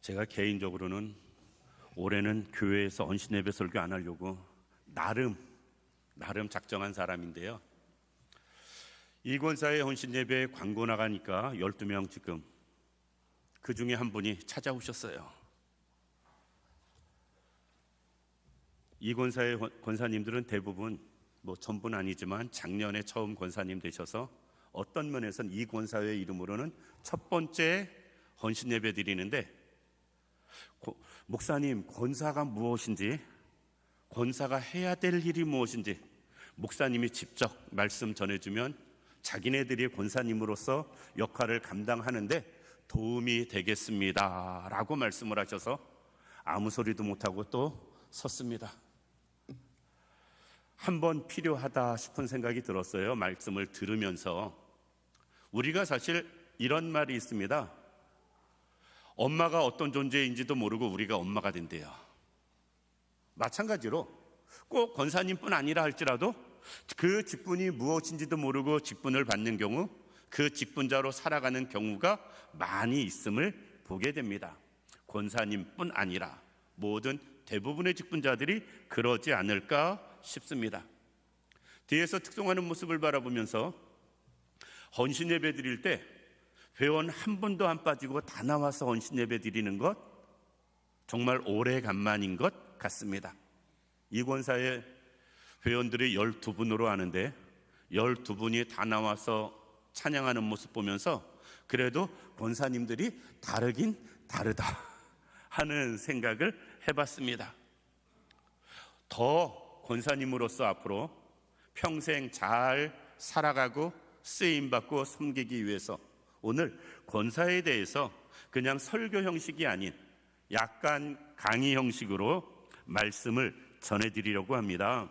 제가 개인적으로는 올해는 교회에서 언신예배 설교 안 하려고 나름 작정한 사람인데요. 이 권사의 헌신예배 광고 나가니까 12명 지금 그 중에 한 분이 찾아오셨어요. 이 권사의 권사님들은 대부분 전부는 아니지만 작년에 처음 권사님 되셔서 어떤 면에서는 이 권사의 이름으로는 첫 번째 헌신예배 드리는데, 목사님, 권사가 무엇인지, 권사가 해야 될 일이 무엇인지 목사님이 직접 말씀 전해주면 자기네들이 권사님으로서 역할을 감당하는데 도움이 되겠습니다 라고 말씀을 하셔서 아무 소리도 못하고 또 섰습니다. 한번 필요하다 싶은 생각이 들었어요. 말씀을 들으면서. 우리가 사실 이런 말이 있습니다. 엄마가 어떤 존재인지도 모르고 우리가 엄마가 된대요. 마찬가지로 꼭 권사님뿐 아니라 할지라도 그 직분이 무엇인지도 모르고 직분을 받는 경우, 그 직분자로 살아가는 경우가 많이 있음을 보게 됩니다. 권사님뿐 아니라 모든 대부분의 직분자들이 그러지 않을까 싶습니다. 뒤에서 특송하는 모습을 바라보면서 헌신 예배 드릴 때 회원 한 분도 안 빠지고 다 나와서 헌신 예배 드리는 것 정말 오래간만인 것 같습니다. 이 권사의 회원들이 12분으로 하는데 12분이 다 나와서 찬양하는 모습 보면서 그래도 권사님들이 다르긴 다르다 하는 생각을 해봤습니다. 더 권사님으로서 앞으로 평생 잘 살아가고 쓰임받고 섬기기 위해서 오늘 권사에 대해서 그냥 설교 형식이 아닌 약간 강의 형식으로 말씀을 전해드리려고 합니다.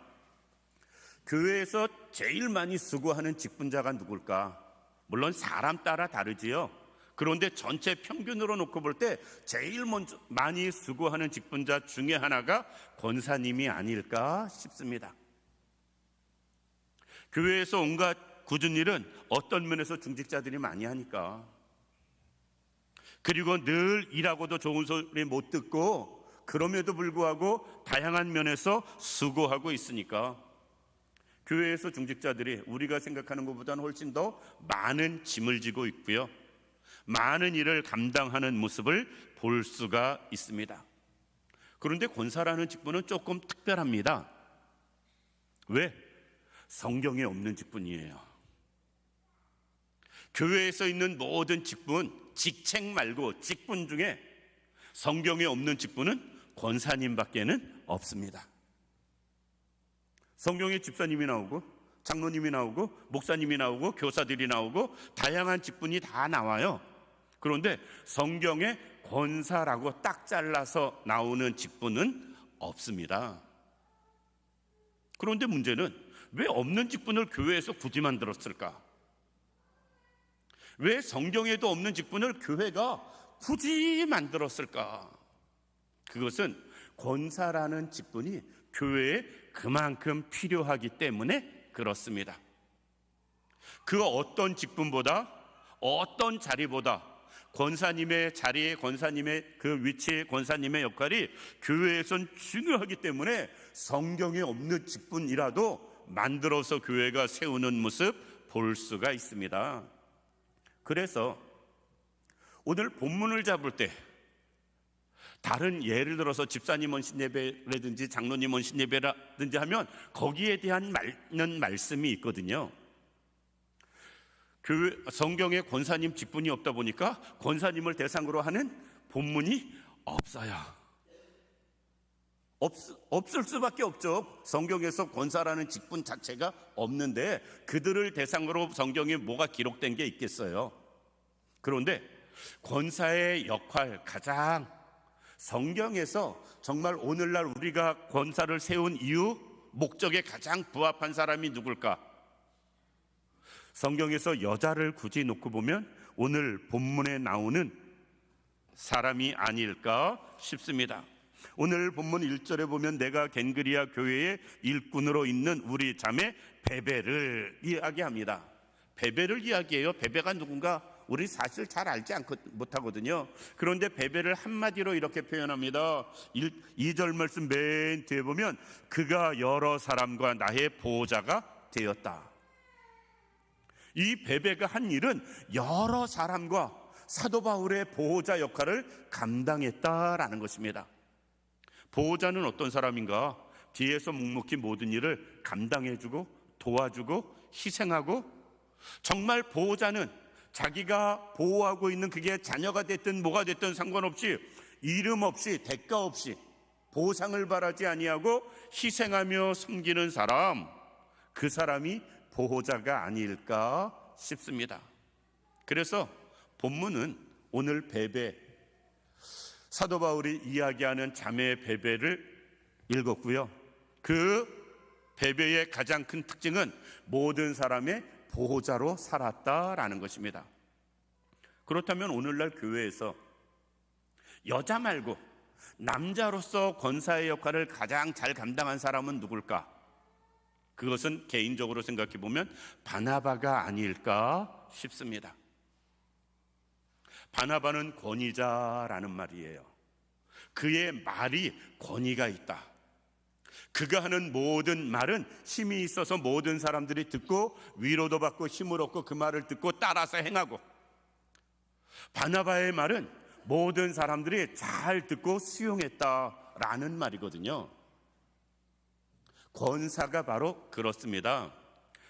교회에서 제일 많이 수고하는 직분자가 누굴까? 물론 사람 따라 다르지요. 그런데 전체 평균으로 놓고 볼 때 제일 먼저 많이 수고하는 직분자 중에 하나가 권사님이 아닐까 싶습니다. 교회에서 온갖 굳은 일은 어떤 면에서 중직자들이 많이 하니까, 그리고 늘 일하고도 좋은 소리 못 듣고 그럼에도 불구하고 다양한 면에서 수고하고 있으니까 교회에서 중직자들이 우리가 생각하는 것보다는 훨씬 더 많은 짐을 지고 있고요, 많은 일을 감당하는 모습을 볼 수가 있습니다. 그런데 권사라는 직분은 조금 특별합니다. 왜? 성경에 없는 직분이에요. 교회에서 있는 모든 직분, 직책 말고 직분 중에 성경에 없는 직분은 권사님밖에는 없습니다. 성경에 집사님이 나오고 장로님이 나오고 목사님이 나오고 교사들이 나오고 다양한 직분이 다 나와요. 그런데 성경에 권사라고 딱 잘라서 나오는 직분은 없습니다. 그런데 문제는 왜 없는 직분을 교회에서 굳이 만들었을까? 왜 성경에도 없는 직분을 교회가 굳이 만들었을까? 그것은 권사라는 직분이 교회에 그만큼 필요하기 때문에 그렇습니다. 그 어떤 직분보다, 어떤 자리보다 권사님의 자리에, 권사님의 그 위치에 권사님의 역할이 교회에선 중요하기 때문에 성경에 없는 직분이라도 만들어서 교회가 세우는 모습 볼 수가 있습니다. 그래서 오늘 본문을 잡을 때 다른 예를 들어서 집사님 헌신예배라든지 장로님 헌신예배라든지 하면 거기에 대한 맞는 말씀이 있거든요. 성경에 권사님 직분이 없다 보니까 권사님을 대상으로 하는 본문이 없어요. 없을 수밖에 없죠. 성경에서 권사라는 직분 자체가 없는데 그들을 대상으로 성경에 뭐가 기록된 게 있겠어요. 그런데 권사의 역할, 가장 성경에서 정말 오늘날 우리가 권사를 세운 이유, 목적에 가장 부합한 사람이 누굴까? 성경에서 여자를 굳이 놓고 보면 오늘 본문에 나오는 사람이 아닐까 싶습니다. 오늘 본문 1절에 보면 내가 겐그리아 교회의 일꾼으로 있는 우리 자매 베베를 이야기합니다. 베베를 이야기해요. 베베가 누군가? 우리 사실 잘 알지 못하거든요. 그런데 베베를 한마디로 이렇게 표현합니다. 2절 말씀 맨 뒤에 보면 그가 여러 사람과 나의 보호자가 되었다. 이 베베가 한 일은 여러 사람과 사도 바울의 보호자 역할을 감당했다라는 것입니다. 보호자는 어떤 사람인가? 뒤에서 묵묵히 모든 일을 감당해주고 도와주고 희생하고, 정말 보호자는 자기가 보호하고 있는 그게 자녀가 됐든 뭐가 됐든 상관없이 이름 없이 대가 없이 보상을 바라지 아니하고 희생하며 섬기는 사람, 그 사람이 보호자가 아닐까 싶습니다. 그래서 본문은 오늘 베베, 사도 바울이 이야기하는 자매 베베를 읽었고요. 그 베베의 가장 큰 특징은 모든 사람의 보호자로 살았다라는 것입니다. 그렇다면 오늘날 교회에서 여자 말고 남자로서 권사의 역할을 가장 잘 감당한 사람은 누굴까? 그것은 개인적으로 생각해 보면 바나바가 아닐까 싶습니다. 바나바는 권위자라는 말이에요. 그의 말이 권위가 있다. 그가 하는 모든 말은 힘이 있어서 모든 사람들이 듣고 위로도 받고 힘을 얻고 그 말을 듣고 따라서 행하고, 바나바의 말은 모든 사람들이 잘 듣고 수용했다라는 말이거든요. 권사가 바로 그렇습니다.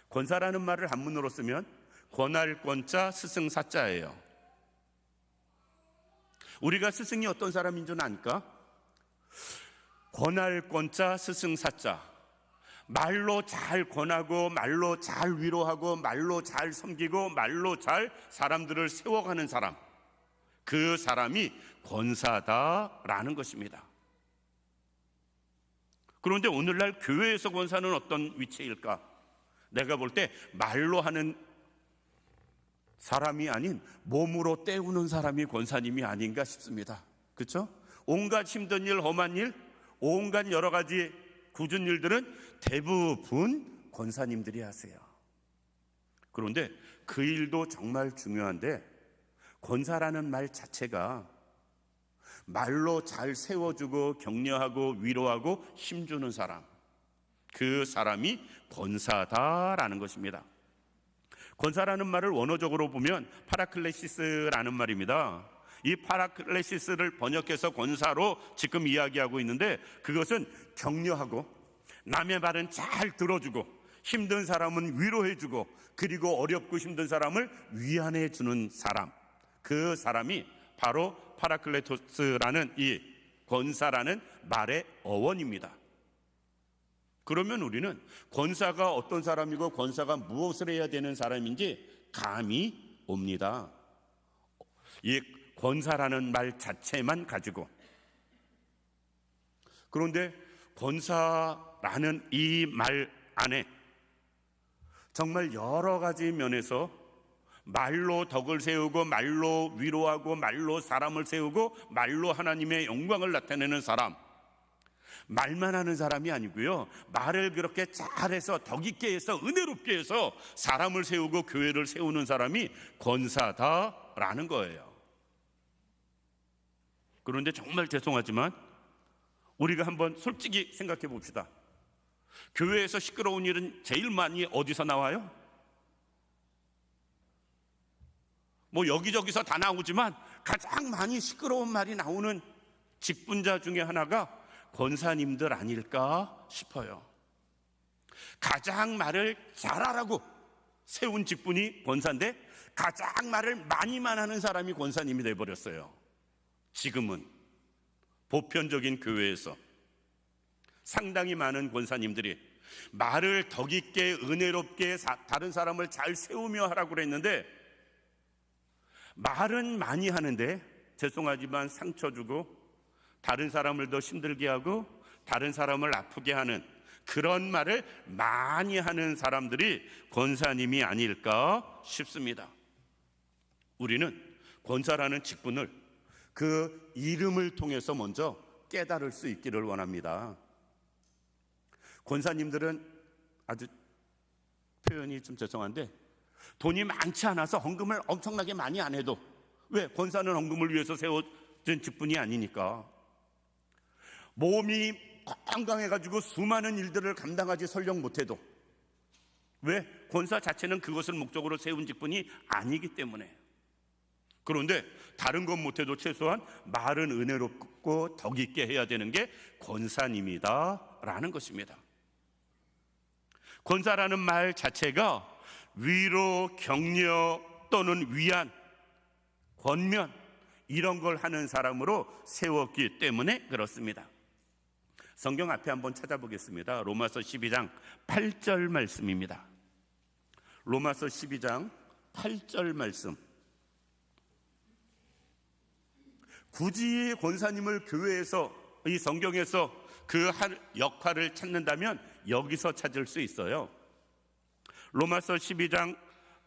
권사라는 말을 한문으로 쓰면 권할 권자 스승 사자예요. 우리가 스승이 어떤 사람인 줄 아니까? 권할 권자 스승 사자, 말로 잘 권하고 말로 잘 위로하고 말로 잘 섬기고 말로 잘 사람들을 세워가는 사람, 그 사람이 권사다라는 것입니다. 그런데 오늘날 교회에서 권사는 어떤 위치일까? 내가 볼 때 말로 하는 사람이 아닌 몸으로 때우는 사람이 권사님이 아닌가 싶습니다. 그렇죠? 온갖 힘든 일, 험한 일, 온갖 여러 가지 굳은 일들은 대부분 권사님들이 하세요. 그런데 그 일도 정말 중요한데, 권사라는 말 자체가 말로 잘 세워주고 격려하고 위로하고 힘주는 사람, 그 사람이 권사다라는 것입니다. 권사라는 말을 원어적으로 보면 파라클레시스라는 말입니다. 이 파라클레시스를 번역해서 권사로 지금 이야기하고 있는데, 그것은 격려하고 남의 말은 잘 들어주고 힘든 사람은 위로해주고 그리고 어렵고 힘든 사람을 위안해주는 사람, 그 사람이 바로 파라클레토스라는 이 권사라는 말의 어원입니다. 그러면 우리는 권사가 어떤 사람이고 권사가 무엇을 해야 되는 사람인지 감이 옵니다. 이 권사라는 말 자체만 가지고. 그런데 권사라는 이 말 안에 정말 여러 가지 면에서 말로 덕을 세우고 말로 위로하고 말로 사람을 세우고 말로 하나님의 영광을 나타내는 사람, 말만 하는 사람이 아니고요, 말을 그렇게 잘해서 덕 있게 해서 은혜롭게 해서 사람을 세우고 교회를 세우는 사람이 권사다라는 거예요. 그런데 정말 죄송하지만 우리가 한번 솔직히 생각해 봅시다. 교회에서 시끄러운 일은 제일 많이 어디서 나와요? 뭐 여기저기서 다 나오지만 가장 많이 시끄러운 말이 나오는 직분자 중에 하나가 권사님들 아닐까 싶어요. 가장 말을 잘하라고 세운 직분이 권사인데 가장 말을 많이만 하는 사람이 권사님이 돼버렸어요. 지금은 보편적인 교회에서 상당히 많은 권사님들이 말을 덕 있게 은혜롭게 다른 사람을 잘 세우며 하라고 그랬는데, 말은 많이 하는데 죄송하지만 상처 주고 다른 사람을 더 힘들게 하고 다른 사람을 아프게 하는 그런 말을 많이 하는 사람들이 권사님이 아닐까 싶습니다. 우리는 권사라는 직분을 그 이름을 통해서 먼저 깨달을 수 있기를 원합니다. 권사님들은 아주 표현이 좀 죄송한데 돈이 많지 않아서 헌금을 엄청나게 많이 안 해도, 왜? 권사는 헌금을 위해서 세워진 직분이 아니니까. 몸이 건강해가지고 수많은 일들을 감당하지 설령 못해도, 왜? 권사 자체는 그것을 목적으로 세운 직분이 아니기 때문에. 그런데 다른 건 못해도 최소한 말은 은혜롭고 덕 있게 해야 되는 게 권사님이다 라는 것입니다. 권사라는 말 자체가 위로, 격려 또는 위안, 권면 이런 걸 하는 사람으로 세웠기 때문에 그렇습니다. 성경 앞에 한번 찾아보겠습니다. 로마서 12장 8절 말씀입니다. 로마서 12장 8절 말씀. 굳이 권사님을 교회에서, 이 성경에서 그 역할을 찾는다면 여기서 찾을 수 있어요. 로마서 12장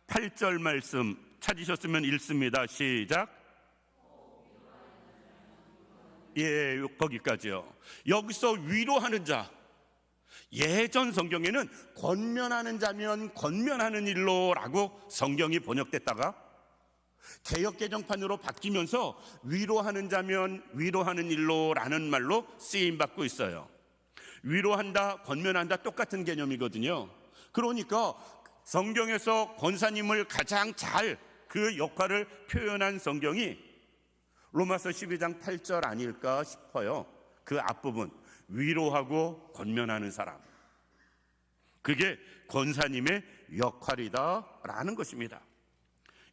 8절 말씀 찾으셨으면 읽습니다. 시작. 예, 거기까지요. 여기서 위로하는 자, 예전 성경에는 권면하는 자면 권면하는 일로 라고 성경이 번역됐다가 개역 개정판으로 바뀌면서 위로하는 자면 위로하는 일로 라는 말로 쓰임받고 있어요. 위로한다, 권면한다 똑같은 개념이거든요. 그러니까 성경에서 권사님을 가장 잘 그 역할을 표현한 성경이 로마서 12장 8절 아닐까 싶어요. 그 앞부분, 위로하고 권면하는 사람, 그게 권사님의 역할이다라는 것입니다.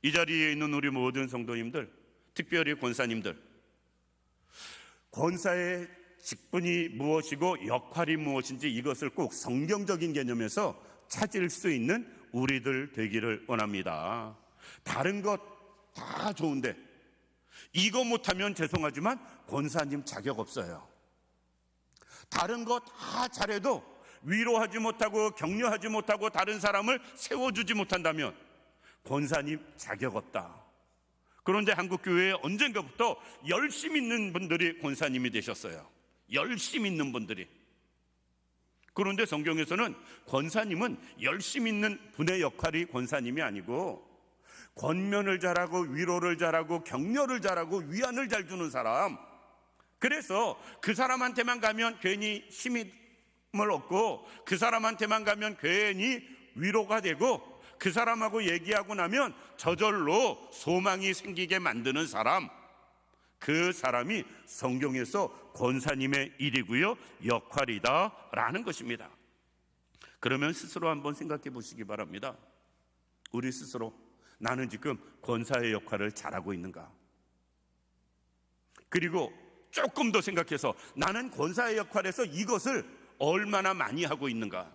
이 자리에 있는 우리 모든 성도님들, 특별히 권사님들, 권사의 직분이 무엇이고 역할이 무엇인지 이것을 꼭 성경적인 개념에서 찾을 수 있는 우리들 되기를 원합니다. 다른 것 다 좋은데 이거 못하면 죄송하지만 권사님 자격 없어요. 다른 거 다 잘해도 위로하지 못하고 격려하지 못하고 다른 사람을 세워주지 못한다면 권사님 자격 없다. 그런데 한국교회에 언젠가부터 열심 있는 분들이 권사님이 되셨어요. 열심 있는 분들이. 그런데 성경에서는 권사님은 열심 있는 분의 역할이 권사님이 아니고 권면을 잘하고 위로를 잘하고 격려를 잘하고 위안을 잘 주는 사람, 그래서 그 사람한테만 가면 괜히 힘을 얻고 그 사람한테만 가면 괜히 위로가 되고 그 사람하고 얘기하고 나면 저절로 소망이 생기게 만드는 사람, 그 사람이 성경에서 권사님의 일이고요, 역할이다 라는 것입니다. 그러면 스스로 한번 생각해 보시기 바랍니다. 우리 스스로 나는 지금 권사의 역할을 잘하고 있는가? 그리고 조금 더 생각해서 나는 권사의 역할에서 이것을 얼마나 많이 하고 있는가?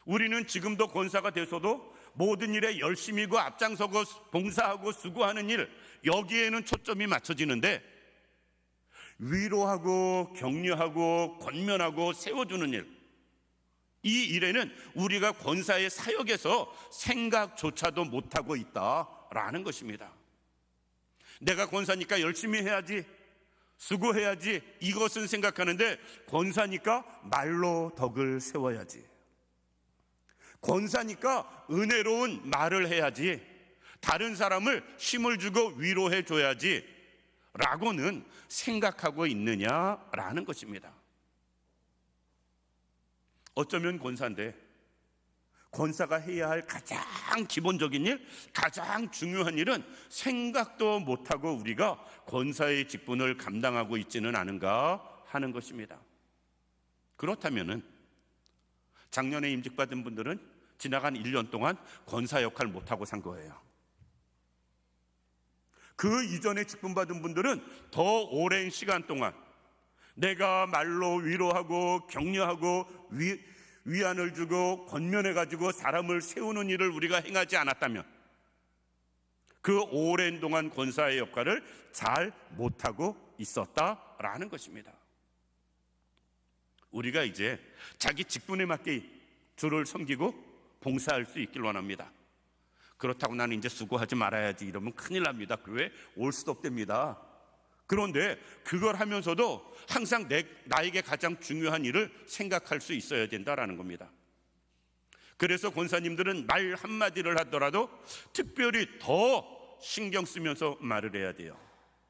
우리는 지금도 권사가 돼서도 모든 일에 열심히고 앞장서고 봉사하고 수고하는 일, 여기에는 초점이 맞춰지는데 위로하고 격려하고 권면하고 세워주는 일, 이 일에는 우리가 권사의 사역에서 생각조차도 못하고 있다라는 것입니다. 내가 권사니까 열심히 해야지, 수고해야지, 이것은 생각하는데 권사니까 말로 덕을 세워야지, 권사니까 은혜로운 말을 해야지, 다른 사람을 힘을 주고 위로해 줘야지 라고는 생각하고 있느냐라는 것입니다. 어쩌면 권사인데 권사가 해야 할 가장 기본적인 일, 가장 중요한 일은 생각도 못하고 우리가 권사의 직분을 감당하고 있지는 않은가 하는 것입니다. 그렇다면은 작년에 임직받은 분들은 지나간 1년 동안 권사 역할 못하고 산 거예요. 그 이전에 직분받은 분들은 더 오랜 시간 동안 내가 말로 위로하고 격려하고 위안을 주고 권면해가지고 사람을 세우는 일을 우리가 행하지 않았다면 그 오랜 동안 권사의 역할을 잘 못하고 있었다라는 것입니다. 우리가 이제 자기 직분에 맞게 주를 섬기고 봉사할 수 있길 원합니다. 그렇다고 나는 이제 수고하지 말아야지 이러면 큰일 납니다. 교회 올 수도 없답니다. 그런데 그걸 하면서도 항상 나에게 가장 중요한 일을 생각할 수 있어야 된다라는 겁니다. 그래서 권사님들은 말 한마디를 하더라도 특별히 더 신경 쓰면서 말을 해야 돼요.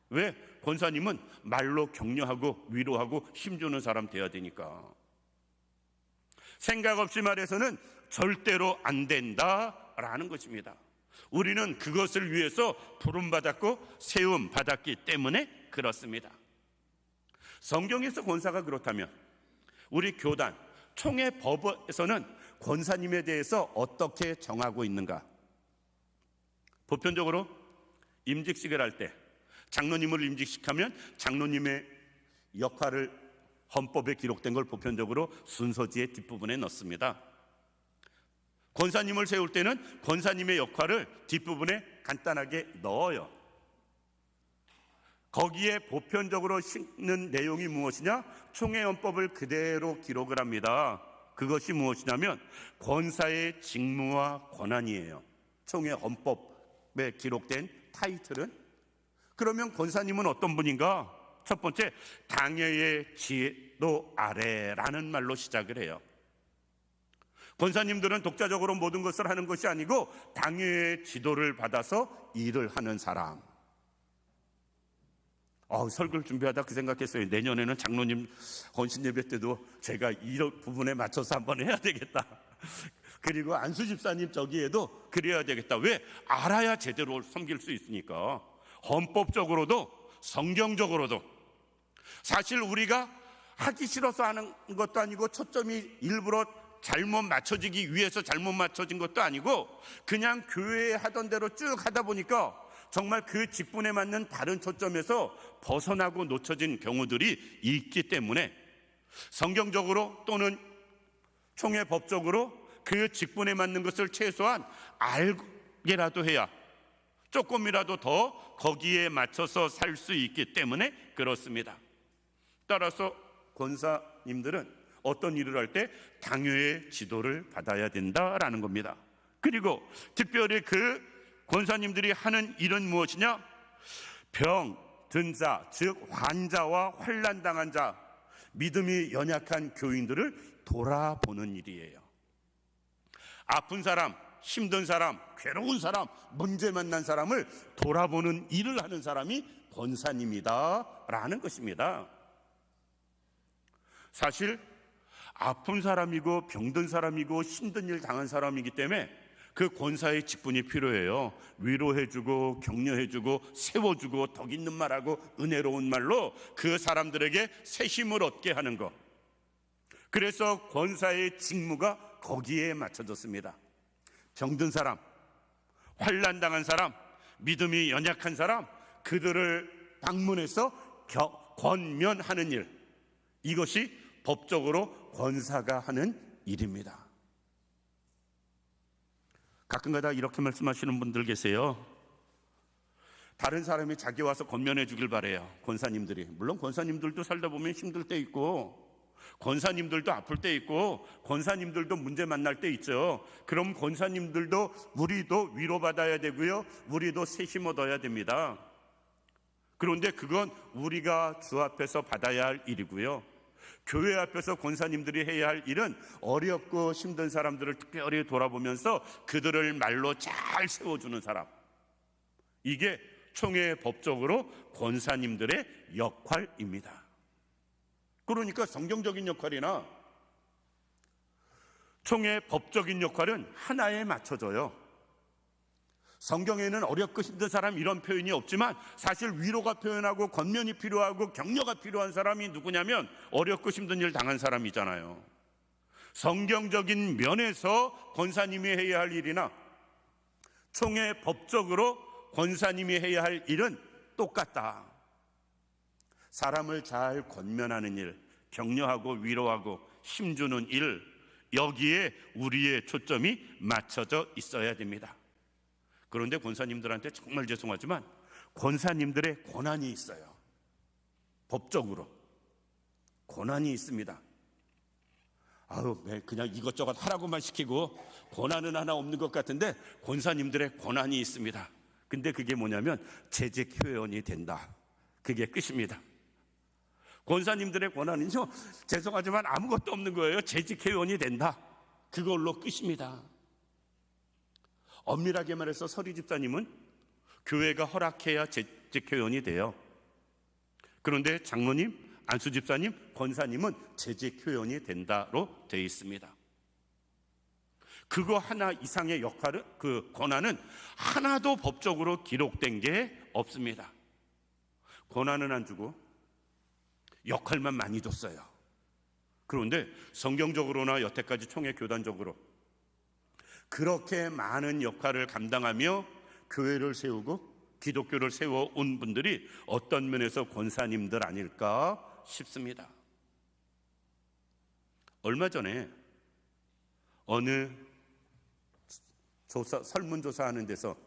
왜? 권사님은 말로 격려하고 위로하고 힘주는 사람 돼야 되니까. 생각 없이 말해서는 절대로 안 된다라는 것입니다. 우리는 그것을 위해서 부름받았고 세움받았기 때문에 그렇습니다. 성경에서 권사가 그렇다면 우리 교단, 총회 법에서는 권사님에 대해서 어떻게 정하고 있는가? 보편적으로 임직식을 할 때 장로님을 임직식하면 장로님의 역할을 헌법에 기록된 걸 보편적으로 순서지의 뒷부분에 넣습니다. 권사님을 세울 때는 권사님의 역할을 뒷부분에 간단하게 넣어요. 거기에 보편적으로 싣는 내용이 무엇이냐? 총회헌법을 그대로 기록을 합니다. 그것이 무엇이냐면 권사의 직무와 권한이에요. 총회헌법에 기록된 타이틀은. 그러면 권사님은 어떤 분인가? 첫 번째, 당회의 지도 아래라는 말로 시작을 해요. 권사님들은 독자적으로 모든 것을 하는 것이 아니고 당회의 지도를 받아서 일을 하는 사람. 설교를 준비하다 그 생각했어요. 내년에는 장로님 헌신 예배 때도 제가 이 부분에 맞춰서 한번 해야 되겠다. 그리고 안수 집사님 저기에도 그래야 되겠다. 왜? 알아야 제대로 섬길 수 있으니까. 헌법적으로도 성경적으로도. 사실 우리가 하기 싫어서 하는 것도 아니고 초점이 일부러 잘못 맞춰지기 위해서 잘못 맞춰진 것도 아니고 그냥 교회에 하던 대로 쭉 하다 보니까 정말 그 직분에 맞는 다른 초점에서 벗어나고 놓쳐진 경우들이 있기 때문에 성경적으로 또는 총회 법적으로 그 직분에 맞는 것을 최소한 알게라도 해야 조금이라도 더 거기에 맞춰서 살 수 있기 때문에 그렇습니다. 따라서 권사님들은 어떤 일을 할 때 당회의 지도를 받아야 된다라는 겁니다. 그리고 특별히 그 권사님들이 하는 일은 무엇이냐? 병 든 자, 즉 환자와 환난당한 자, 믿음이 연약한 교인들을 돌아보는 일이에요. 아픈 사람, 힘든 사람, 괴로운 사람, 문제 만난 사람을 돌아보는 일을 하는 사람이 권사님이다라는 것입니다. 사실 아픈 사람이고 병든 사람이고 힘든 일 당한 사람이기 때문에 그 권사의 직분이 필요해요. 위로해주고 격려해주고 세워주고 덕 있는 말하고 은혜로운 말로 그 사람들에게 새 힘을 얻게 하는 것. 그래서 권사의 직무가 거기에 맞춰졌습니다. 병든 사람, 환난당한 사람, 믿음이 연약한 사람, 그들을 방문해서 권면하는 일, 이것이 법적으로 권사가 하는 일입니다. 가끔가다 이렇게 말씀하시는 분들 계세요. 다른 사람이 자기 와서 권면해 주길 바래요. 권사님들이. 물론 권사님들도 살다 보면 힘들 때 있고 권사님들도 아플 때 있고 권사님들도 문제 만날 때 있죠. 그럼 권사님들도 우리도 위로받아야 되고요, 우리도 새 힘 얻어야 됩니다. 그런데 그건 우리가 주 앞에서 받아야 할 일이고요, 교회 앞에서 권사님들이 해야 할 일은 어렵고 힘든 사람들을 특별히 돌아보면서 그들을 말로 잘 세워주는 사람, 이게 총회 법적으로 권사님들의 역할입니다. 그러니까 성경적인 역할이나 총회 법적인 역할은 하나에 맞춰져요. 성경에는 어렵고 힘든 사람 이런 표현이 없지만 사실 위로가 표현하고 권면이 필요하고 격려가 필요한 사람이 누구냐면 어렵고 힘든 일 당한 사람이잖아요. 성경적인 면에서 권사님이 해야 할 일이나 총회 법적으로 권사님이 해야 할 일은 똑같다. 사람을 잘 권면하는 일, 격려하고 위로하고 힘주는 일, 여기에 우리의 초점이 맞춰져 있어야 됩니다. 그런데 권사님들한테 정말 죄송하지만 권사님들의 권한이 있어요. 법적으로 권한이 있습니다. 그냥 이것저것 하라고만 시키고 권한은 하나 없는 것 같은데 권사님들의 권한이 있습니다. 근데 그게 뭐냐면 재직 회원이 된다. 그게 끝입니다. 권사님들의 권한은요, 죄송하지만 아무것도 없는 거예요. 재직 회원이 된다. 그걸로 끝입니다. 엄밀하게 말해서 서리 집사님은 교회가 허락해야 재직회원이 돼요. 그런데 장로님, 안수 집사님, 권사님은 재직회원이 된다로 되어 있습니다. 그거 하나 이상의 역할은, 그 권한은 하나도 법적으로 기록된 게 없습니다. 권한은 안 주고 역할만 많이 줬어요. 그런데 성경적으로나 여태까지 총회 교단적으로 그렇게 많은 역할을 감당하며 교회를 세우고 기독교를 세워온 분들이 어떤 면에서 권사님들 아닐까 싶습니다. 얼마 전에 어느 설문조사하는 데서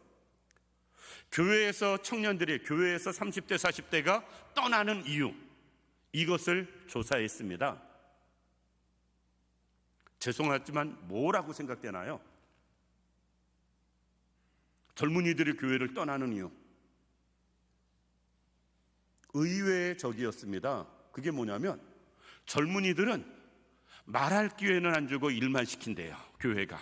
교회에서 청년들이, 교회에서 30대 40대가 떠나는 이유, 이것을 조사했습니다. 죄송하지만 뭐라고 생각되나요? 젊은이들이 교회를 떠나는 이유, 의외의 적이었습니다. 그게 뭐냐면 젊은이들은 말할 기회는 안 주고 일만 시킨대요. 교회가.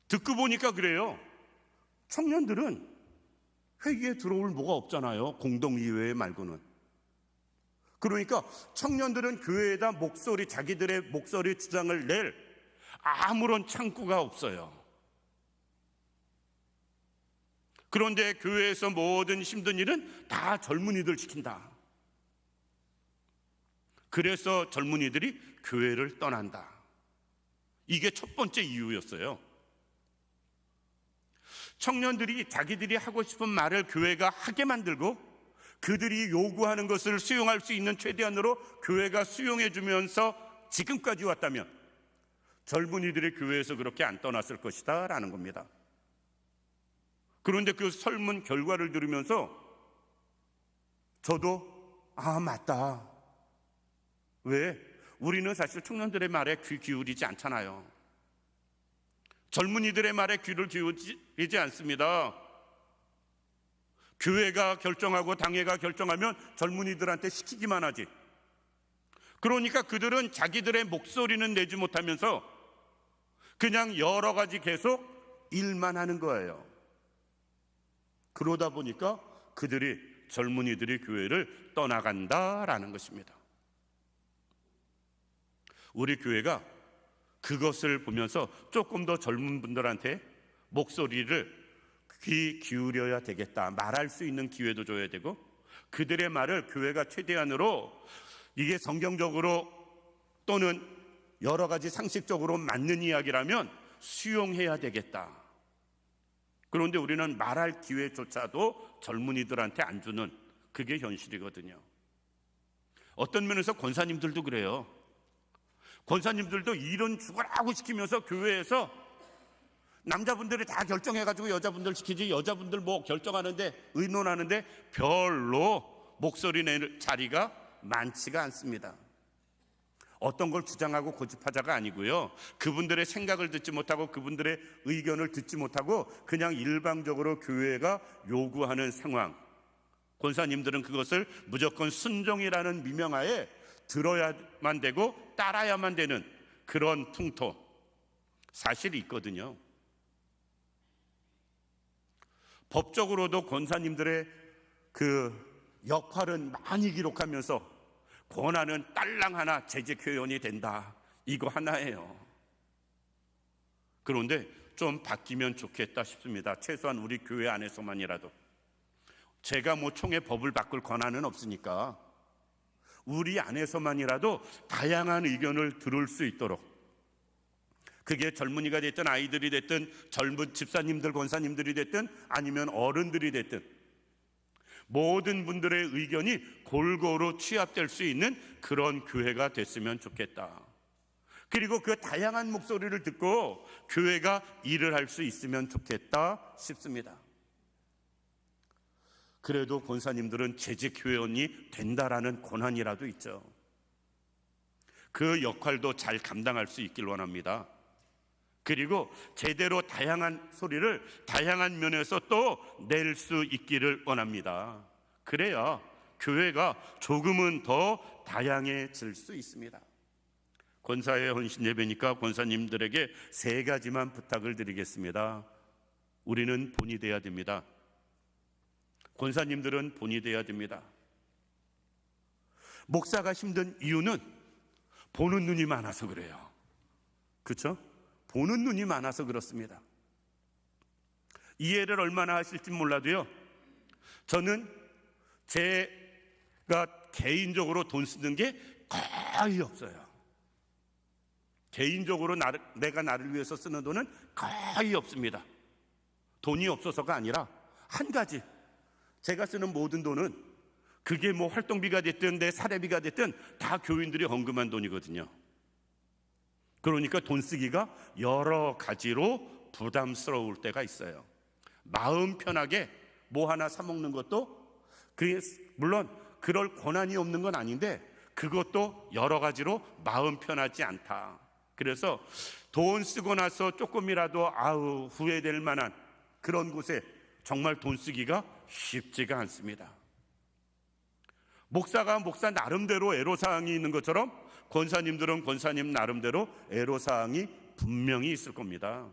듣고 보니까 그래요. 청년들은 회의에 들어올 뭐가 없잖아요. 공동의회 말고는. 그러니까 청년들은 교회에다 목소리, 자기들의 목소리 주장을 낼 아무런 창구가 없어요. 그런데 교회에서 모든 힘든 일은 다 젊은이들 시킨다. 그래서 젊은이들이 교회를 떠난다. 이게 첫 번째 이유였어요. 청년들이 자기들이 하고 싶은 말을 교회가 하게 만들고 그들이 요구하는 것을 수용할 수 있는 최대한으로 교회가 수용해 주면서 지금까지 왔다면 젊은이들이 교회에서 그렇게 안 떠났을 것이다 라는 겁니다. 그런데 그 설문 결과를 들으면서 저도 맞다. 왜? 우리는 사실 청년들의 말에 귀 기울이지 않잖아요. 젊은이들의 말에 귀를 기울이지 않습니다. 교회가 결정하고 당회가 결정하면 젊은이들한테 시키기만 하지. 그러니까 그들은 자기들의 목소리는 내지 못하면서 그냥 여러 가지 계속 일만 하는 거예요. 그러다 보니까 젊은이들이 교회를 떠나간다라는 것입니다. 우리 교회가 그것을 보면서 조금 더 젊은 분들한테 목소리를 귀 기울여야 되겠다. 말할 수 있는 기회도 줘야 되고 그들의 말을 교회가 최대한으로 이게 성경적으로 또는 여러 가지 상식적으로 맞는 이야기라면 수용해야 되겠다. 그런데 우리는 말할 기회조차도 젊은이들한테 안 주는 그게 현실이거든요. 어떤 면에서 권사님들도 그래요. 권사님들도 일은 죽으라고 시키면서 교회에서 남자분들이 다 결정해가지고 여자분들 시키지, 여자분들 뭐 결정하는데 의논하는데 별로 목소리 낼 자리가 많지가 않습니다. 어떤 걸 주장하고 고집하자가 아니고요, 그분들의 생각을 듣지 못하고 그분들의 의견을 듣지 못하고 그냥 일방적으로 교회가 요구하는 상황, 권사님들은 그것을 무조건 순종이라는 미명하에 들어야만 되고 따라야만 되는 그런 풍토, 사실이 있거든요. 법적으로도 권사님들의 그 역할은 많이 기록하면서 권한은 딸랑 하나 재직회원이 된다, 이거 하나예요. 그런데 좀 바뀌면 좋겠다 싶습니다. 최소한 우리 교회 안에서만이라도. 제가 뭐 총회 법을 바꿀 권한은 없으니까 우리 안에서만이라도 다양한 의견을 들을 수 있도록, 그게 젊은이가 됐든 아이들이 됐든 젊은 집사님들 권사님들이 됐든 아니면 어른들이 됐든 모든 분들의 의견이 골고루 취합될 수 있는 그런 교회가 됐으면 좋겠다. 그리고 그 다양한 목소리를 듣고 교회가 일을 할 수 있으면 좋겠다 싶습니다. 그래도 권사님들은 재직회원이 된다라는 권한이라도 있죠. 그 역할도 잘 감당할 수 있길 원합니다. 그리고 제대로 다양한 소리를 다양한 면에서 또 낼 수 있기를 원합니다. 그래야 교회가 조금은 더 다양해질 수 있습니다. 권사의 헌신 예배니까 권사님들에게 세 가지만 부탁을 드리겠습니다. 우리는 본이 돼야 됩니다. 권사님들은 본이 돼야 됩니다. 목사가 힘든 이유는 보는 눈이 많아서 그래요. 그렇죠? 보는 눈이 많아서 그렇습니다. 이해를 얼마나 하실지 몰라도요, 저는 제가 개인적으로 돈 쓰는 게 거의 없어요. 개인적으로 내가 나를 위해서 쓰는 돈은 거의 없습니다. 돈이 없어서가 아니라 한 가지, 제가 쓰는 모든 돈은 그게 뭐 활동비가 됐든 내 사례비가 됐든 다 교인들이 헌금한 돈이거든요. 그러니까 돈 쓰기가 여러 가지로 부담스러울 때가 있어요. 마음 편하게 뭐 하나 사 먹는 것도 물론 그럴 권한이 없는 건 아닌데 그것도 여러 가지로 마음 편하지 않다. 그래서 돈 쓰고 나서 조금이라도 후회될 만한 그런 곳에 정말 돈 쓰기가 쉽지가 않습니다. 목사가 목사 나름대로 애로사항이 있는 것처럼 권사님들은 권사님 나름대로 애로사항이 분명히 있을 겁니다.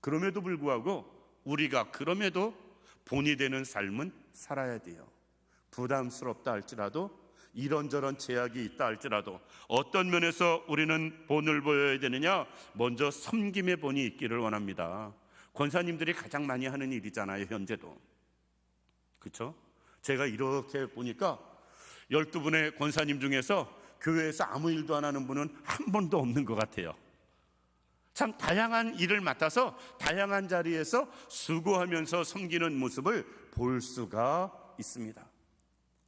그럼에도 불구하고 우리가 그럼에도 본이 되는 삶은 살아야 돼요. 부담스럽다 할지라도, 이런저런 제약이 있다 할지라도 어떤 면에서 우리는 본을 보여야 되느냐? 먼저 섬김의 본이 있기를 원합니다. 권사님들이 가장 많이 하는 일이잖아요, 현재도. 그렇죠? 제가 이렇게 보니까 12분의 권사님 중에서 교회에서 아무 일도 안 하는 분은 한 번도 없는 것 같아요. 참 다양한 일을 맡아서 다양한 자리에서 수고하면서 섬기는 모습을 볼 수가 있습니다.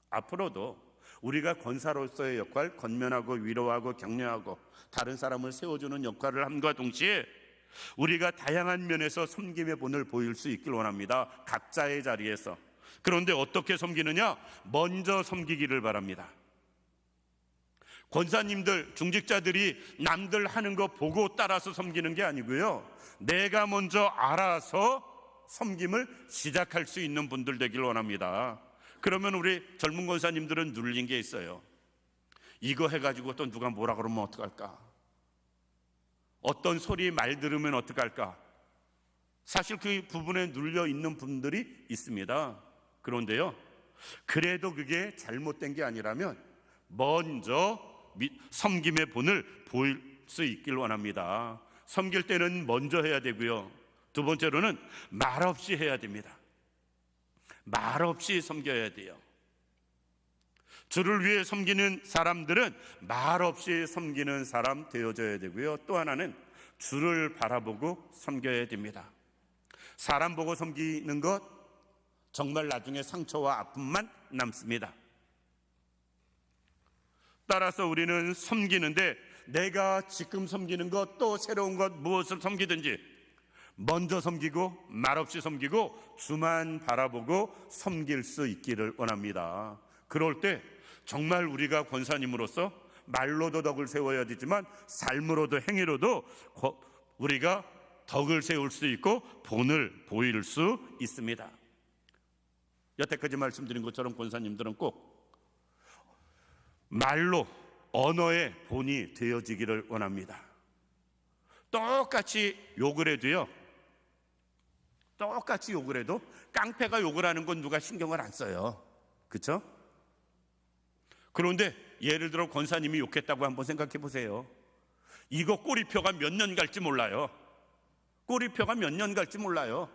앞으로도 우리가 권사로서의 역할, 권면하고 위로하고 격려하고 다른 사람을 세워주는 역할을 함과 동시에 우리가 다양한 면에서 섬김의 본을 보일 수 있길 원합니다. 각자의 자리에서. 그런데 어떻게 섬기느냐? 먼저 섬기기를 바랍니다. 권사님들, 중직자들이 남들 하는 거 보고 따라서 섬기는 게 아니고요, 내가 먼저 알아서 섬김을 시작할 수 있는 분들 되길 원합니다. 그러면 우리 젊은 권사님들은 눌린 게 있어요. 이거 해가지고 또 누가 뭐라 그러면 어떡할까? 어떤 소리 말 들으면 어떡할까? 사실 그 부분에 눌려 있는 분들이 있습니다. 그런데요, 그래도 그게 잘못된 게 아니라면 먼저 섬김의 본을 보일 수 있길 원합니다. 섬길 때는 먼저 해야 되고요, 두 번째로는 말없이 해야 됩니다. 말없이 섬겨야 돼요. 주를 위해 섬기는 사람들은 말없이 섬기는 사람 되어져야 되고요, 또 하나는 주를 바라보고 섬겨야 됩니다. 사람 보고 섬기는 것 정말 나중에 상처와 아픔만 남습니다. 따라서 우리는 섬기는데 내가 지금 섬기는 것, 또 새로운 것 무엇을 섬기든지 먼저 섬기고 말없이 섬기고 주만 바라보고 섬길 수 있기를 원합니다. 그럴 때 정말 우리가 권사님으로서 말로도 덕을 세워야 되지만 삶으로도 행위로도 우리가 덕을 세울 수 있고 본을 보일 수 있습니다. 여태까지 말씀드린 것처럼 권사님들은 꼭 말로, 언어의 본이 되어지기를 원합니다. 똑같이 욕을 해도요, 똑같이 욕을 해도 깡패가 욕을 하는 건 누가 신경을 안 써요. 그렇죠? 그런데 예를 들어 권사님이 욕했다고 한번 생각해 보세요. 이거 꼬리표가 몇 년 갈지 몰라요. 꼬리표가 몇 년 갈지 몰라요.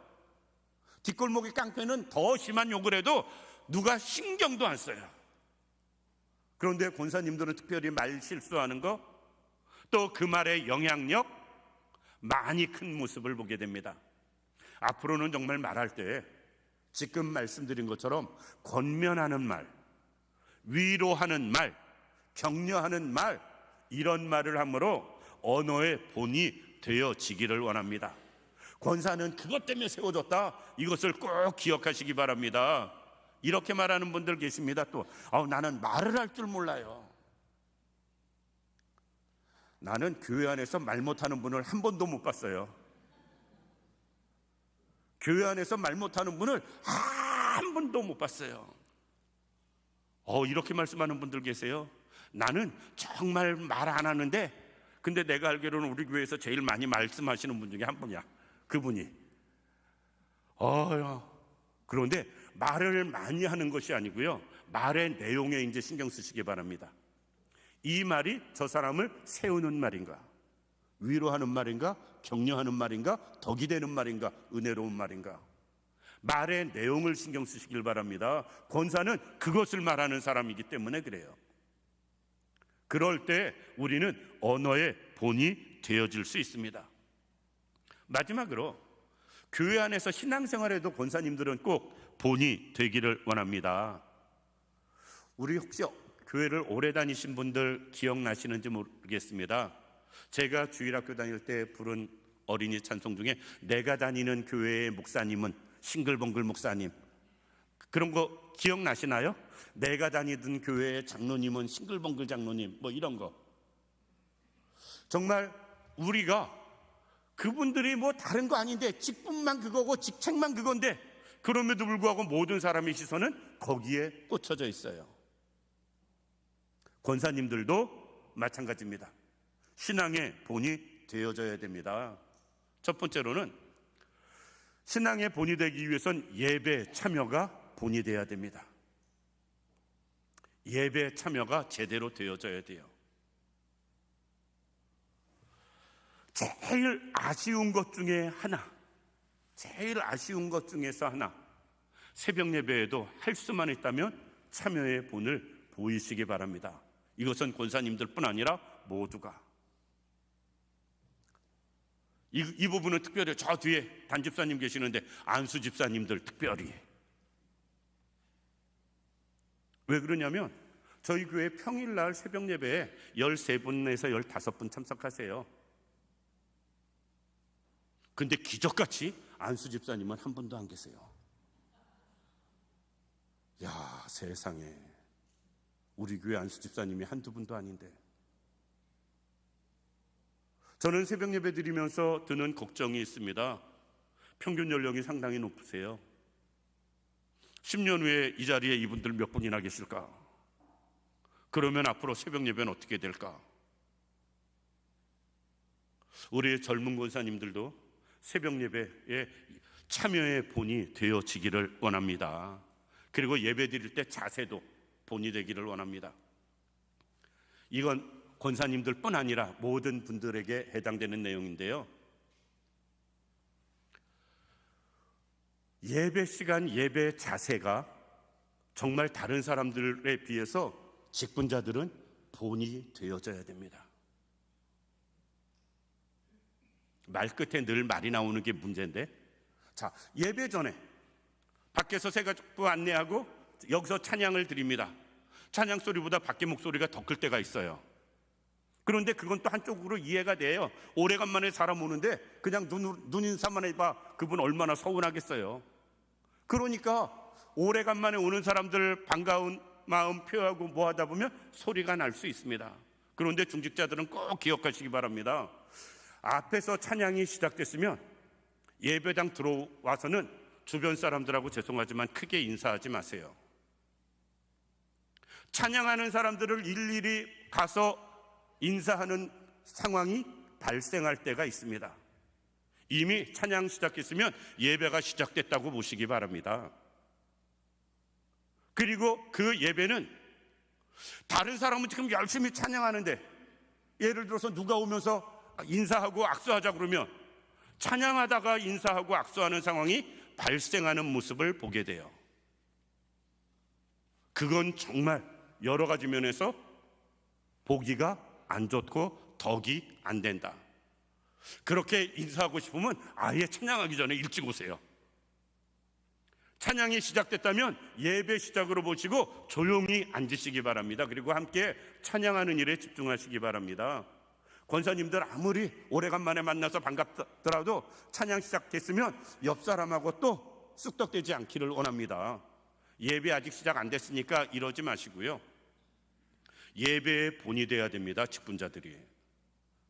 뒷골목의 깡패는 더 심한 욕을 해도 누가 신경도 안 써요. 그런데 권사님들은 특별히 말 실수하는 거, 또 그 말의 영향력, 많이 큰 모습을 보게 됩니다. 앞으로는 정말 말할 때 지금 말씀드린 것처럼 권면하는 말, 위로하는 말, 격려하는 말, 이런 말을 함으로 언어의 본이 되어지기를 원합니다. 권사는 그것 때문에 세워졌다, 이것을 꼭 기억하시기 바랍니다. 이렇게 말하는 분들 계십니다. 또 나는 말을 할 줄 몰라요. 나는 교회 안에서 말 못하는 분을 한 번도 못 봤어요. 교회 안에서 말 못하는 분을 한 번도 못 봤어요. 이렇게 말씀하는 분들 계세요. 나는 정말 말 안 하는데, 근데 내가 알기로는 우리 교회에서 제일 많이 말씀하시는 분 중에 한 분이야. 그분이. 그런데 말을 많이 하는 것이 아니고요, 말의 내용에 이제 신경 쓰시기 바랍니다. 이 말이 저 사람을 세우는 말인가, 위로하는 말인가, 격려하는 말인가, 덕이 되는 말인가, 은혜로운 말인가. 말의 내용을 신경 쓰시길 바랍니다. 권사는 그것을 말하는 사람이기 때문에 그래요. 그럴 때 우리는 언어의 본이 되어질 수 있습니다. 마지막으로 교회 안에서 신앙생활에도 권사님들은 꼭 본이 되기를 원합니다. 우리 혹시 교회를 오래 다니신 분들 기억나시는지 모르겠습니다. 제가 주일학교 다닐 때 부른 어린이 찬송 중에 내가 다니는 교회의 목사님은 싱글벙글 목사님, 그런 거 기억나시나요? 내가 다니던 교회의 장로님은 싱글벙글 장로님, 뭐 이런 거. 정말 우리가 그분들이 뭐 다른 거 아닌데 직분만 그거고 직책만 그건데, 그럼에도 불구하고 모든 사람의 시선은 거기에 꽂혀져 있어요. 권사님들도 마찬가지입니다. 신앙의 본이 되어져야 됩니다. 첫 번째로는 신앙의 본이 되기 위해선 예배 참여가 본이 돼야 됩니다. 예배 참여가 제대로 되어져야 돼요. 제일 아쉬운 것 중에 하나, 제일 아쉬운 것 중에서 하나, 새벽 예배에도 할 수만 있다면 참여의 본을 보이시기 바랍니다. 이것은 권사님들뿐 아니라 모두가. 이 부분은 특별히 저 뒤에 단집사님 계시는데 안수 집사님들 특별히. 왜 그러냐면 저희 교회 평일날 새벽 예배에 13분에서 15분 참석하세요. 근데 기적같이 안수 집사님은 한 분도 안 계세요. 야, 세상에. 우리 교회 안수 집사님이 한두 분도 아닌데. 저는 새벽 예배 드리면서 드는 걱정이 있습니다. 평균 연령이 상당히 높으세요. 10년 후에 이 자리에 이분들 몇 분이나 계실까? 그러면 앞으로 새벽 예배는 어떻게 될까? 우리 젊은 권사님들도 새벽 예배에 참여의 본이 되어지기를 원합니다. 그리고 예배 드릴 때 자세도 본이 되기를 원합니다. 이건 권사님들뿐 아니라 모든 분들에게 해당되는 내용인데요. 예배 시간, 예배 자세가 정말 다른 사람들에 비해서 직분자들은 본이 되어져야 됩니다. 말끝에 늘 말이 나오는 게 문제인데, 자, 예배 전에 밖에서 새가족부 안내하고 여기서 찬양을 드립니다. 찬양 소리보다 밖에 목소리가 더 클 때가 있어요. 그런데 그건 또 한쪽으로 이해가 돼요. 오래간만에 사람 오는데 그냥 눈 인사만 해봐, 그분 얼마나 서운하겠어요. 그러니까 오래간만에 오는 사람들 반가운 마음 표하고 뭐 하다 보면 소리가 날 수 있습니다. 그런데 중직자들은 꼭 기억하시기 바랍니다. 앞에서 찬양이 시작됐으면 예배당 들어와서는 주변 사람들하고 죄송하지만 크게 인사하지 마세요. 찬양하는 사람들을 일일이 가서 인사하는 상황이 발생할 때가 있습니다. 이미 찬양 시작했으면 예배가 시작됐다고 보시기 바랍니다. 그리고 그 예배는 다른 사람은 지금 열심히 찬양하는데, 예를 들어서 누가 오면서 인사하고 악수하자 그러면 찬양하다가 인사하고 악수하는 상황이 발생하는 모습을 보게 돼요. 그건 정말 여러 가지 면에서 보기가 안 좋고 덕이 안 된다. 그렇게 인사하고 싶으면 아예 찬양하기 전에 일찍 오세요. 찬양이 시작됐다면 예배 시작으로 보시고 조용히 앉으시기 바랍니다. 그리고 함께 찬양하는 일에 집중하시기 바랍니다. 권사님들 아무리 오래간만에 만나서 반갑더라도 찬양 시작됐으면 옆 사람하고 또 쑥덕대지 않기를 원합니다. 예배 아직 시작 안 됐으니까 이러지 마시고요. 예배의 본이 돼야 됩니다. 직분자들이.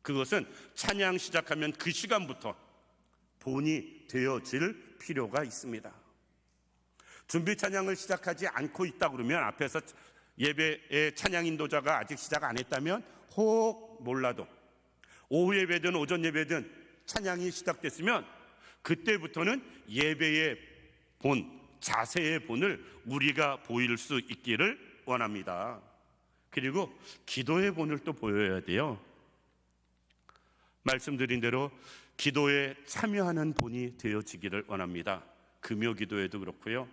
그것은 찬양 시작하면 그 시간부터 본이 되어질 필요가 있습니다. 준비 찬양을 시작하지 않고 있다 그러면 앞에서 예배의 찬양 인도자가 아직 시작 안 했다면 혹 몰라도 오후 예배든 오전 예배든 찬양이 시작됐으면 그때부터는 예배의 본, 자세의 본을 우리가 보일 수 있기를 원합니다. 그리고 기도의 본을 또 보여야 돼요. 말씀드린 대로 기도에 참여하는 본이 되어지기를 원합니다. 금요 기도에도 그렇고요,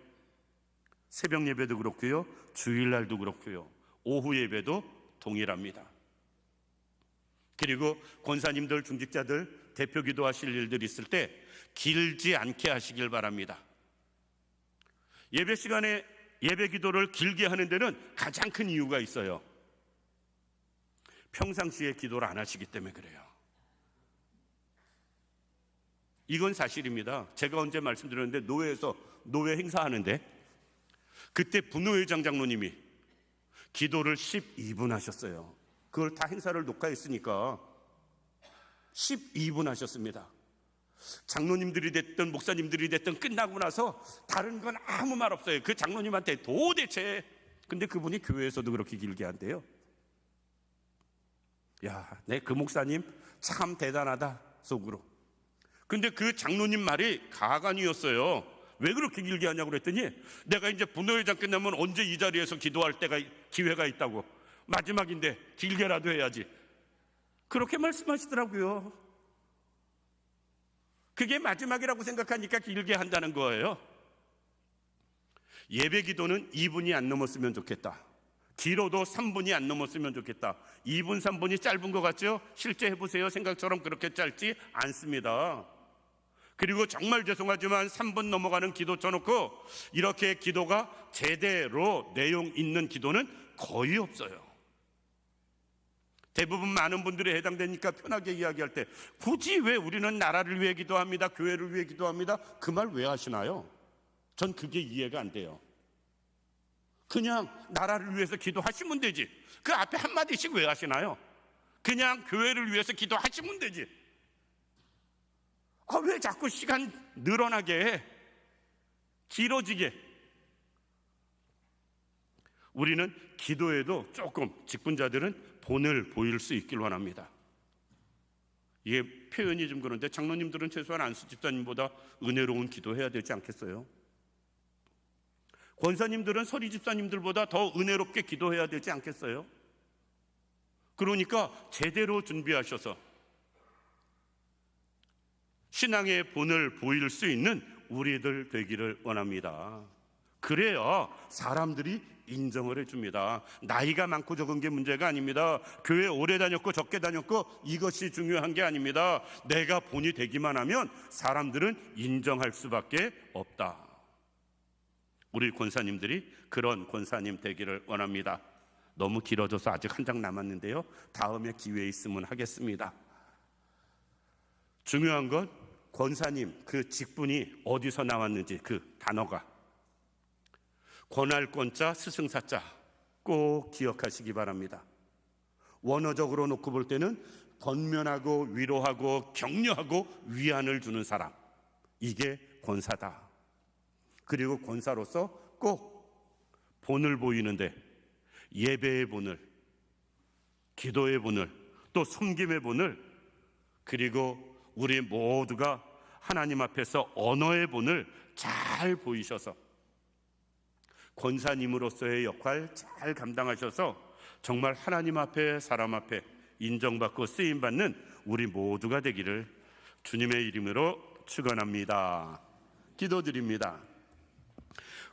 새벽 예배도 그렇고요, 주일날도 그렇고요, 오후 예배도 동일합니다. 그리고 권사님들, 중직자들 대표 기도하실 일들이 있을 때 길지 않게 하시길 바랍니다. 예배 시간에 예배 기도를 길게 하는 데는 가장 큰 이유가 있어요. 평상시에 기도를 안 하시기 때문에 그래요. 이건 사실입니다. 제가 언제 말씀드렸는데, 노회에서 노회 행사하는데 그때 부노회장 장로님이 기도를 12분 하셨어요. 그걸 다 행사를 녹화했으니까 12분 하셨습니다. 장로님들이 됐든 목사님들이 됐든 끝나고 나서 다른 건 아무 말 없어요. 그 장로님한테 도대체. 근데 그분이 교회에서도 그렇게 길게 한대요. 야, 그 목사님 참 대단하다 속으로. 근데 그 장로님 말이 가관이었어요. 왜 그렇게 길게 하냐고 그랬더니, 내가 이제 분노회장 끝나면 언제 이 자리에서 기도할 때가 기회가 있다고, 마지막인데 길게라도 해야지, 그렇게 말씀하시더라고요. 그게 마지막이라고 생각하니까 길게 한다는 거예요. 예배 기도는 2분이 안 넘었으면 좋겠다. 길어도 3분이 안 넘었으면 좋겠다. 2분, 3분이 짧은 것 같죠? 실제 해보세요. 생각처럼 그렇게 짧지 않습니다. 그리고 정말 죄송하지만 3분 넘어가는 기도 쳐놓고 이렇게 기도가 제대로 내용 있는 기도는 거의 없어요. 대부분 많은 분들이 해당되니까 편하게 이야기할 때, 굳이 왜 우리는 나라를 위해 기도합니다, 교회를 위해 기도합니다, 그 말 왜 하시나요? 전 그게 이해가 안 돼요. 그냥 나라를 위해서 기도하시면 되지, 그 앞에 한마디씩 왜 하시나요? 그냥 교회를 위해서 기도하시면 되지, 왜 자꾸 시간 늘어나게 해? 길어지게. 우리는 기도에도 조금, 직분자들은 본을 보일 수 있길 원합니다. 이게 표현이 좀 그런데 장로님들은 최소한 안수 집사님보다 은혜로운 기도해야 되지 않겠어요? 권사님들은 서리 집사님들보다 더 은혜롭게 기도해야 되지 않겠어요? 그러니까 제대로 준비하셔서 신앙의 본을 보일 수 있는 우리들 되기를 원합니다. 그래야 사람들이 인정을 해줍니다. 나이가 많고 적은 게 문제가 아닙니다. 교회 오래 다녔고 적게 다녔고 이것이 중요한 게 아닙니다. 내가 본이 되기만 하면 사람들은 인정할 수밖에 없다. 우리 권사님들이 그런 권사님 되기를 원합니다. 너무 길어져서 아직 한 장 남았는데요, 다음에 기회 있으면 하겠습니다. 중요한 건 권사님 그 직분이 어디서 나왔는지, 그 단어가 권할 권자 스승사자 꼭 기억하시기 바랍니다. 원어적으로 놓고 볼 때는 권면하고 위로하고 격려하고 위안을 주는 사람, 이게 권사다. 그리고 권사로서 꼭 본을 보이는데, 예배의 본을, 기도의 본을, 또 섬김의 본을, 그리고 우리 모두가 하나님 앞에서 언어의 본을 잘 보이셔서 권사님으로서의 역할 잘 감당하셔서 정말 하나님 앞에, 사람 앞에 인정받고 쓰임받는 우리 모두가 되기를 주님의 이름으로 축원합니다. 기도드립니다.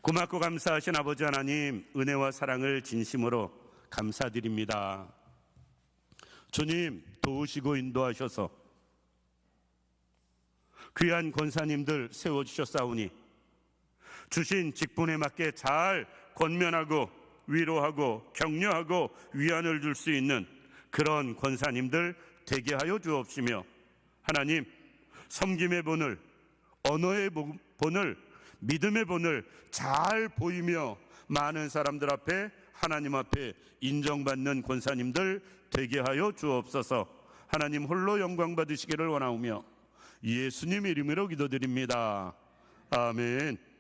고맙고 감사하신 아버지 하나님, 은혜와 사랑을 진심으로 감사드립니다. 주님, 도우시고 인도하셔서 귀한 권사님들 세워주셨사오니 주신 직분에 맞게 잘 권면하고 위로하고 격려하고 위안을 줄 수 있는 그런 권사님들 되게 하여 주옵시며, 하나님, 섬김의 본을, 언어의 본을, 믿음의 본을 잘 보이며 많은 사람들 앞에, 하나님 앞에 인정받는 권사님들 되게 하여 주옵소서. 하나님 홀로 영광 받으시기를 원하오며 예수님 이름으로 기도드립니다. 아멘.